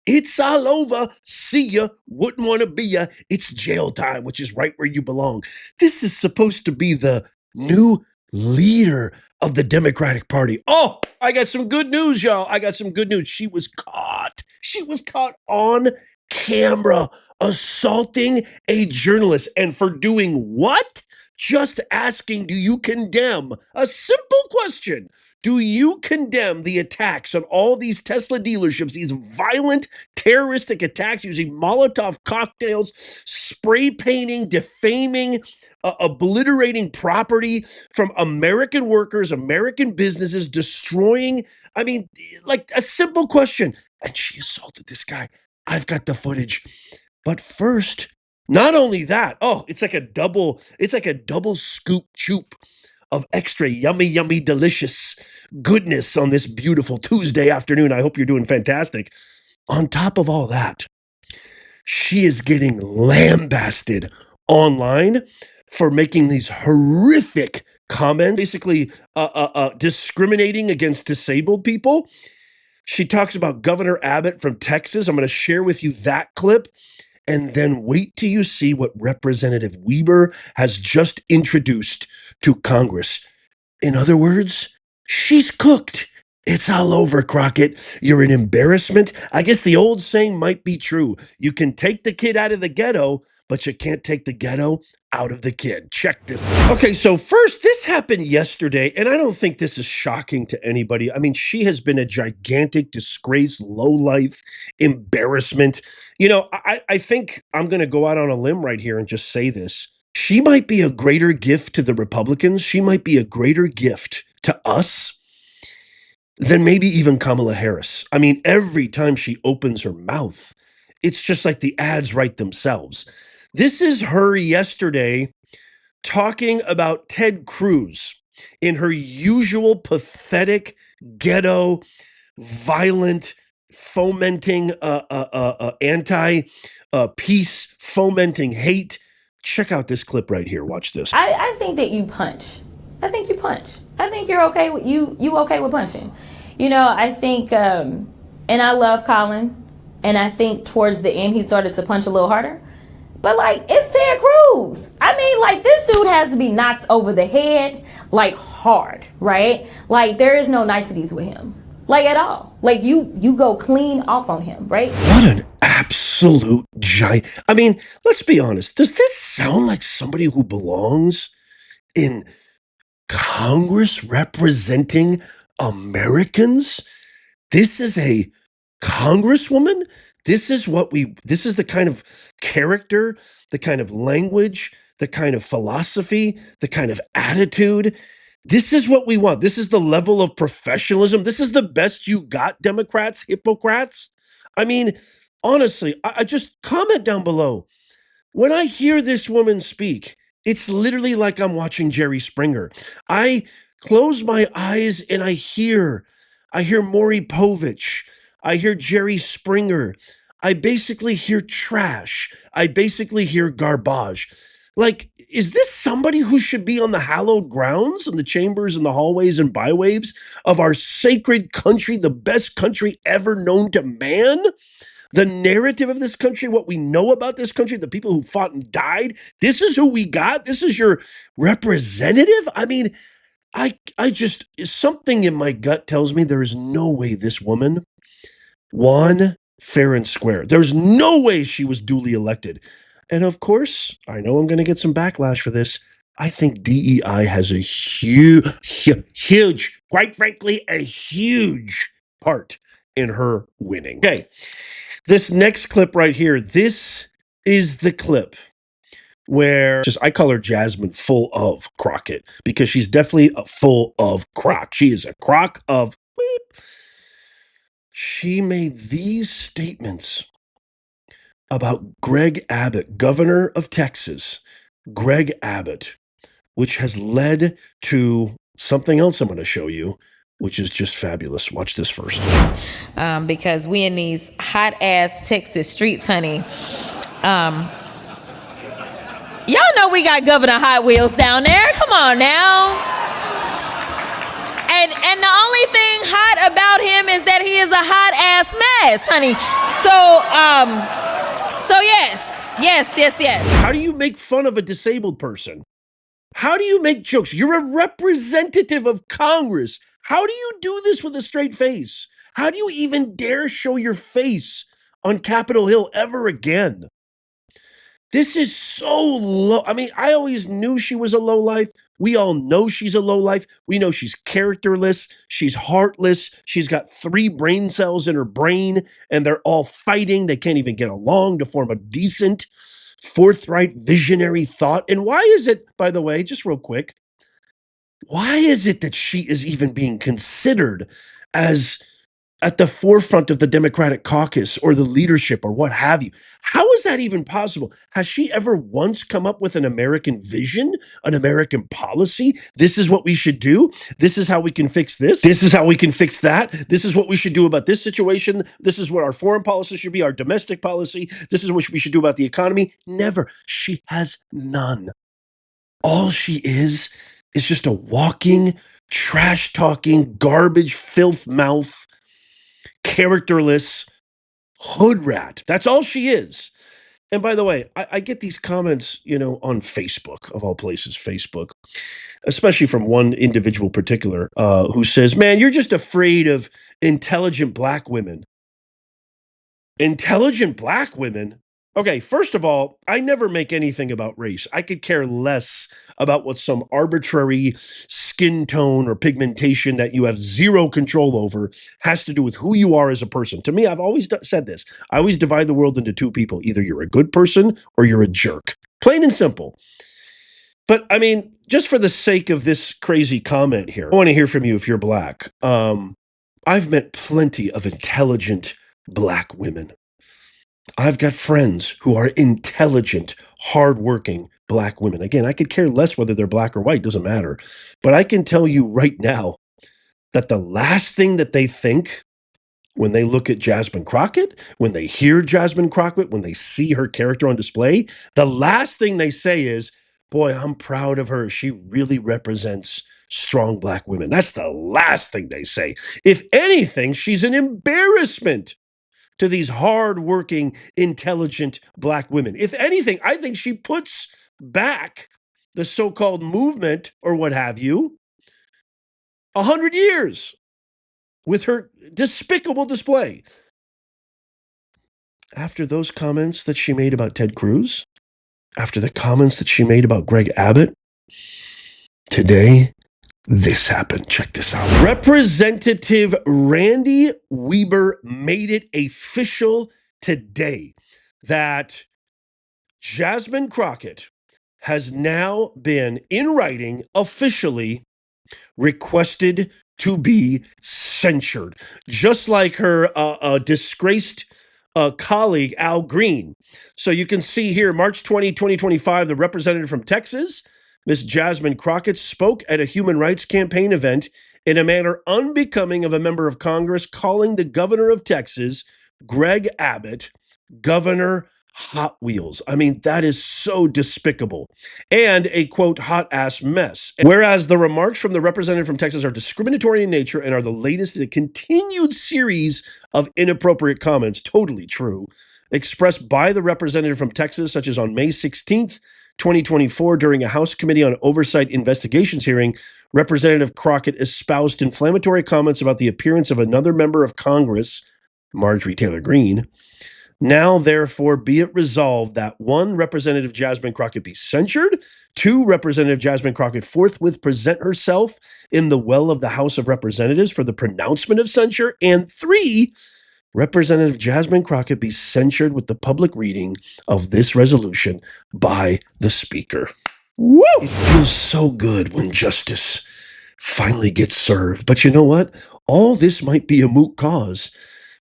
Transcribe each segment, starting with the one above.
It's all over. See ya. Wouldn't want to be ya. It's jail time, which is right where you belong. This is supposed to be the new leader of the Democratic Party. Oh, I got some good news, y'all. I got some good news. She was caught. She was caught on camera assaulting a journalist. And for doing what? Just asking, do you condemn? A simple question. Do you condemn the attacks on all these Tesla dealerships, these violent terroristic attacks using Molotov cocktails, spray painting, defaming, obliterating property from American workers, American businesses, destroying? I mean, like a simple question. And she assaulted this guy. I've got the footage. But first, not only that, it's like a double scoop choop of extra yummy, delicious goodness on this beautiful Tuesday afternoon. I hope you're doing fantastic. On top of all that, she is getting lambasted online for making these horrific comments, basically discriminating against disabled people. She talks about Governor Abbott from Texas. I'm going to share with you that clip. And then wait till you see what Representative Weber has just introduced to Congress. In other words, she's cooked. It's all over, Crockett. You're an embarrassment. I guess the old saying might be true. You can take the kid out of the ghetto, but you can't take the ghetto out of the kid. Check this out. Okay, so first, this happened yesterday, and I don't think this is shocking to anybody. I mean, she has been a gigantic disgrace, lowlife, embarrassment. You know, I think I'm going to go out on a limb right here and just say this. She might be a greater gift to the Republicans. She might be a greater gift to us than maybe even Kamala Harris. I mean, every time she opens her mouth, it's just like the ads write themselves. This is her yesterday talking about Ted Cruz in her usual pathetic, ghetto, violent, fomenting, anti-peace, fomenting hate. Check out this clip right here. Watch this. I think that you punch. I think you punch. I think you're okay with you okay with punching. You know, I think, and I love Colin, and I think towards the end he started to punch a little harder. But like, it's Ted Cruz. I mean, like, this dude has to be knocked over the head, like, hard, right? Like, there is no niceties with him, like, at all. Like, you go clean off on him, right? What an absolute giant. I mean, let's be honest. Does this sound like somebody who belongs in Congress representing Americans? This is a congresswoman. This is the kind of character, the kind of language, the kind of philosophy, the kind of attitude. This is what we want. This is the level of professionalism. This is the best you got, Democrats, Hippocrats. I mean, honestly, I just comment down below. When I hear this woman speak, it's literally like I'm watching Jerry Springer. I close my eyes and I hear Maury Povich. I hear Jerry Springer. I basically hear trash. I basically hear garbage. Like, is this somebody who should be on the hallowed grounds, in the chambers and the hallways and byways of our sacred country, the best country ever known to man? The narrative of this country, what we know about this country, the people who fought and died, this is who we got? This is your representative? I mean, I just, something in my gut tells me there is no way this woman won fair and square. There's no way she was duly elected. And of course, I know I'm going to get some backlash for this. I think DEI has a huge, quite frankly, a huge part in her winning. Okay, this next clip right here, this is the clip where I call her Jasmine full of Crockett, because she's definitely full of crock. She is a crock of beep. She made these statements about Greg Abbott, governor of Texas, Greg Abbott, which has led to something else I'm going to show you, which is just fabulous. Watch this first. Because we in these hot ass Texas streets, honey. Y'all know we got Governor Hot Wheels down there. Come on now. And the only thing hot about him statements that he is a hot ass mess, honey. So yes. How do you make fun of a disabled person? How do you make jokes? You're a representative of Congress. How do you do this with a straight face? How do you even dare show your face on Capitol Hill ever again? This is so low. I mean, I always knew she was a lowlife. We all know she's a lowlife. We know she's characterless. She's heartless. She's got 3 brain cells in her brain, and they're all fighting. They can't even get along to form a decent, forthright, visionary thought. And why is it, by the way, just real quick, why is it that she is even being considered as at the forefront of the Democratic caucus or the leadership or what have you? How is that even possible? Has she ever once come up with an American vision, an American policy? This is what we should do. This is how we can fix this. This is how we can fix that. This is what we should do about this situation. This is what our foreign policy should be, our domestic policy. This is what we should do about the economy. Never. She has none. All she is just a walking, trash talking, garbage, filth mouth, characterless hood rat. That's all she is. And by the way, I get these comments, on Facebook, of all places, Facebook, especially from one individual particular who says, man, you're just afraid of intelligent black women. Intelligent black women? Okay, first of all, I never make anything about race. I could care less about what some arbitrary skin tone or pigmentation that you have zero control over has to do with who you are as a person. To me, I've always said this. I always divide the world into 2 people. Either you're a good person or you're a jerk. Plain and simple. But I mean, just for the sake of this crazy comment here, I want to hear from you if you're black. I've met plenty of intelligent black women. I've got friends who are intelligent, hardworking black women. Again, I could care less whether they're black or white, doesn't matter. But I can tell you right now that the last thing that they think when they look at Jasmine Crockett, when they hear Jasmine Crockett, when they see her character on display, the last thing they say is, boy, I'm proud of her. She really represents strong black women. That's the last thing they say. If anything, she's an embarrassment to these hardworking, intelligent black women. If anything, I think she puts back the so-called movement or what have you 100 years with her despicable display. After those comments that she made about Ted Cruz, after the comments that she made about Greg Abbott, today, this happened. Check this out. Representative Randy Weber made it official today that Jasmine Crockett has now been, in writing, officially requested to be censured, just like her disgraced colleague, Al Green. So you can see here, March 20, 2025, the representative from Texas, Miss Jasmine Crockett, spoke at a human rights campaign event in a manner unbecoming of a member of Congress, calling the governor of Texas, Greg Abbott, Governor Hot Wheels. I mean, that is so despicable. And a, quote, hot ass mess. Whereas the remarks from the representative from Texas are discriminatory in nature and are the latest in a continued series of inappropriate comments, totally true, expressed by the representative from Texas, such as on May 16th, 2024, during a House Committee on Oversight Investigations hearing, Representative Crockett espoused inflammatory comments about the appearance of another member of Congress, Marjorie Taylor Greene. Now, therefore, be it resolved that 1, Representative Jasmine Crockett be censured, 2, Representative Jasmine Crockett forthwith present herself in the well of the House of Representatives for the pronouncement of censure, and 3, Representative Jasmine Crockett be censured with the public reading of this resolution by the Speaker. Woo! It feels so good when justice finally gets served. But you know what? All this might be a moot cause,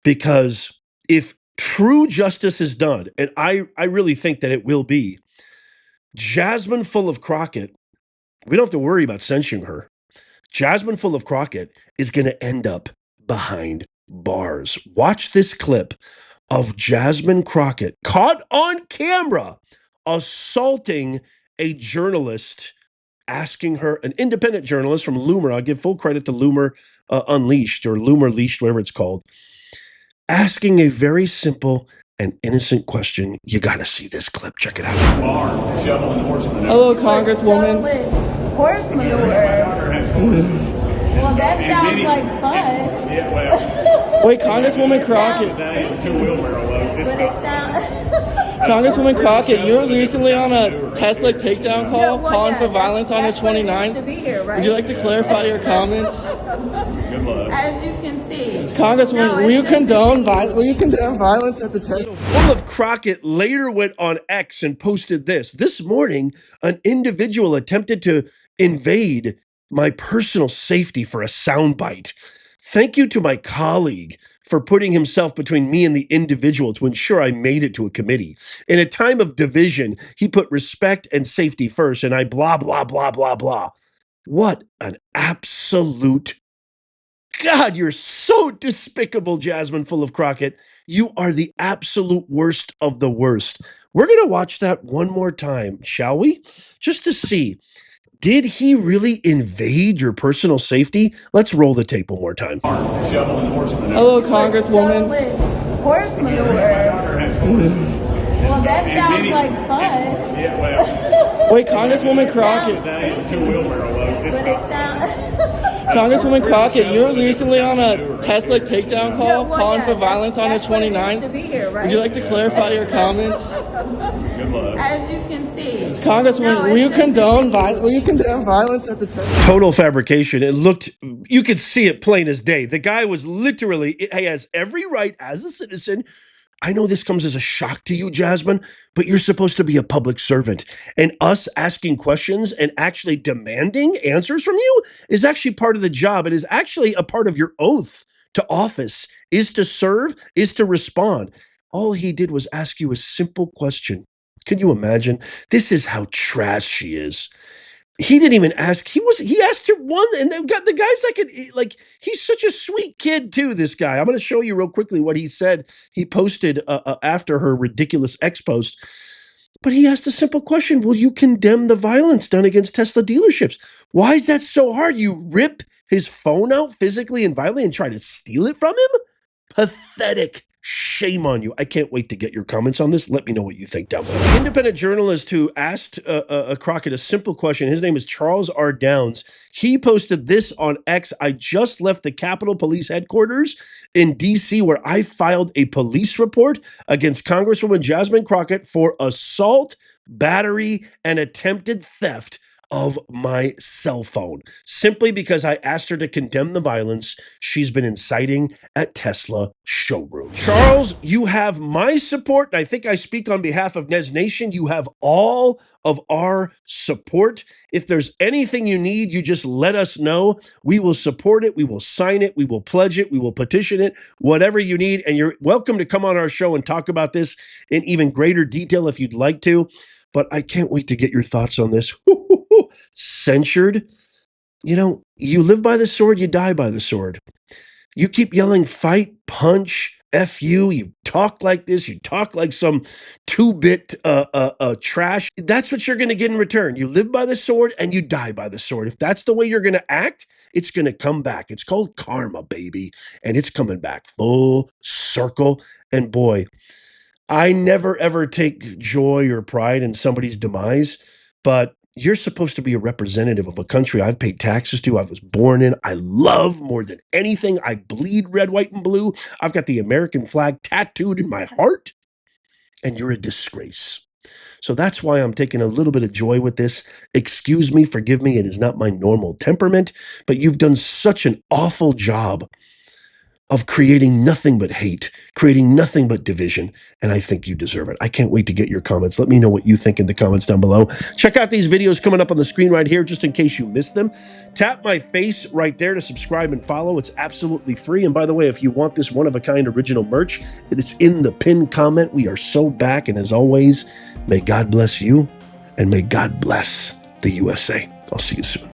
because if true justice is done, and I really think that it will be, Jasmine full of Crockett, we don't have to worry about censuring her. Jasmine full of Crockett is going to end up behind bars. Watch this clip of Jasmine Crockett caught on camera assaulting a journalist, asking her, an independent journalist from Loomer. I'll give full credit to Loomer Unleashed or Loomer Leashed, whatever it's called, asking a very simple and innocent question. You got to see this clip. Check it out. Shoveling horse manure. Hello, Congresswoman. Horse manure. Well, that sounds like fun. Yeah, well. Wait, Congresswoman Crockett. But it sounds. Congresswoman Crockett, you were recently on a Tesla takedown call calling for violence on the 29th. To be here, right? Would you like to clarify your comments? Good luck. As you can see. Congresswoman, will you condone violence at the Tesla? Full of Crockett later went on X and posted this. This morning, an individual attempted to invade my personal safety for a soundbite. Thank you to my colleague for putting himself between me and the individual to ensure I made it to a committee. In a time of division, he put respect and safety first, and I blah, blah, blah, blah, blah. What an absolute... God, you're so despicable, Jasmine, full of Crockett. You are the absolute worst of the worst. We're going to watch that one more time, shall we? Just to see, did he really invade your personal safety? Let's roll the tape one more time. Shoveling horse manure. Hello, Congresswoman. Shoveling horse manure. Well, that sounds like fun. Yeah, well. Wait, Congresswoman Crockett. Two-wheel barrel load. But it sounds. Congresswoman Crockett, you were recently on a Tesla takedown call calling for violence on the 29th. To be here, right? Would you like to clarify your comments? Good luck. As you can see. Congresswoman, will you condone violence at the Tesla? Total fabrication. It looked, you could see it plain as day. The guy was literally, he has every right as a citizen. I know this comes as a shock to you, Jasmine, but you're supposed to be a public servant. And us asking questions and actually demanding answers from you is actually part of the job. It is actually a part of your oath to office, is to serve, is to respond. All he did was ask you a simple question. Can you imagine? This is how trash she is. He didn't even ask. He asked her one, and then got the guy's like he's such a sweet kid too. This guy. I'm going to show you real quickly what he said. He posted after her ridiculous X post, but he asked a simple question: will you condemn the violence done against Tesla dealerships? Why is that so hard? You rip his phone out physically and violently and try to steal it from him? Pathetic. Shame on you. I can't wait to get your comments on this. Let me know what you think down below. The independent journalist who asked Crockett a simple question, his name is Charles R. Downs. He posted this on X. I just left the Capitol Police headquarters in D.C. where I filed a police report against Congresswoman Jasmine Crockett for assault, battery, and attempted theft of my cell phone, simply because I asked her to condemn the violence she's been inciting at Tesla showrooms. Charles, you have my support, and I think I speak on behalf of Nez Nation. You have all of our support. If there's anything you need, you just let us know. We will support it. We will sign it. We will pledge it. We will petition it, whatever you need. And you're welcome to come on our show and talk about this in even greater detail if you'd like to. But I can't wait to get your thoughts on this. Censured. You know, you live by the sword, you die by the sword. You keep yelling, fight, punch, F you talk like this, you talk like some 2-bit trash. That's what you're going to get in return. You live by the sword and you die by the sword. If that's the way you're going to act, it's going to come back. It's called karma, baby. And it's coming back full circle. And boy, I never ever take joy or pride in somebody's demise, but you're supposed to be a representative of a country I've paid taxes to, I was born in, I love more than anything. I bleed red, white, and blue. I've got the American flag tattooed in my heart, and you're a disgrace. So that's why I'm taking a little bit of joy with this. Excuse me, forgive me, it is not my normal temperament, but you've done such an awful job of creating nothing but hate, creating nothing but division, and I think you deserve it. I can't wait to get your comments. Let me know what you think in the comments down below. Check out these videos coming up on the screen right here, just in case you missed them. Tap my face right there to subscribe and follow. It's absolutely free. And by the way, if you want this one-of-a-kind original merch, it's in the pinned comment. We are so back, and as always, may God bless you, and may God bless the USA. I'll see you soon.